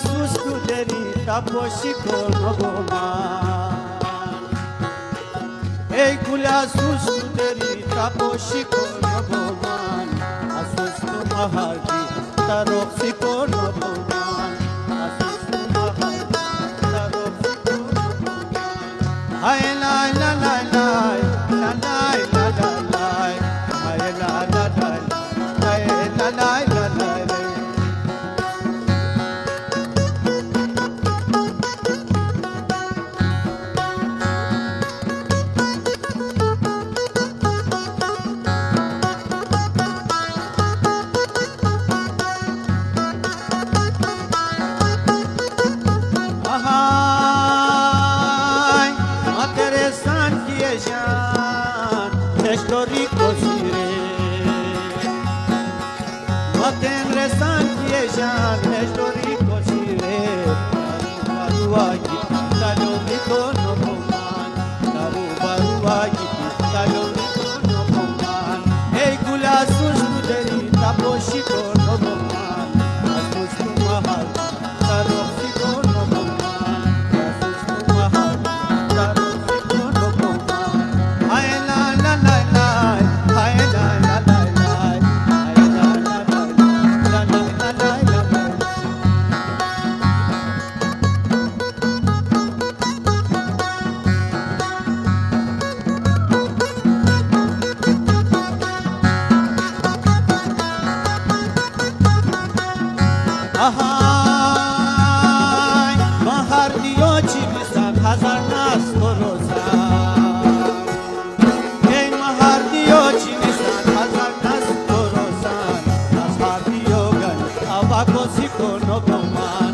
সুস্থদেরই তাপসী ভগবান এইগুলা সুস্থদেরই তাপসী ভগবান অসুস্থ মহাজি তারপসী ভগবান অসুস্থ মহাজি তারপসী ভগবান হায় লাই লা লাই লাই লা লাই লা লা লাই হায় লা লা লাই হায় লা লাই লা লাই Nestori cosire Matendre sankie jan Nestori cosire Baruagi Talo mikono boman Taru baruagi Talo mikono boman Ei gula sustu deri Taposhi kono boman Asustu mahal Taroksi kono boman Asustu mahal Taroksi kono boman Ayla Ahay, bahar diyo çimisan hazar nas korosan Ey mahar diyo çimisan hazar nas korosan Ashar diyo gan avakosi kono goman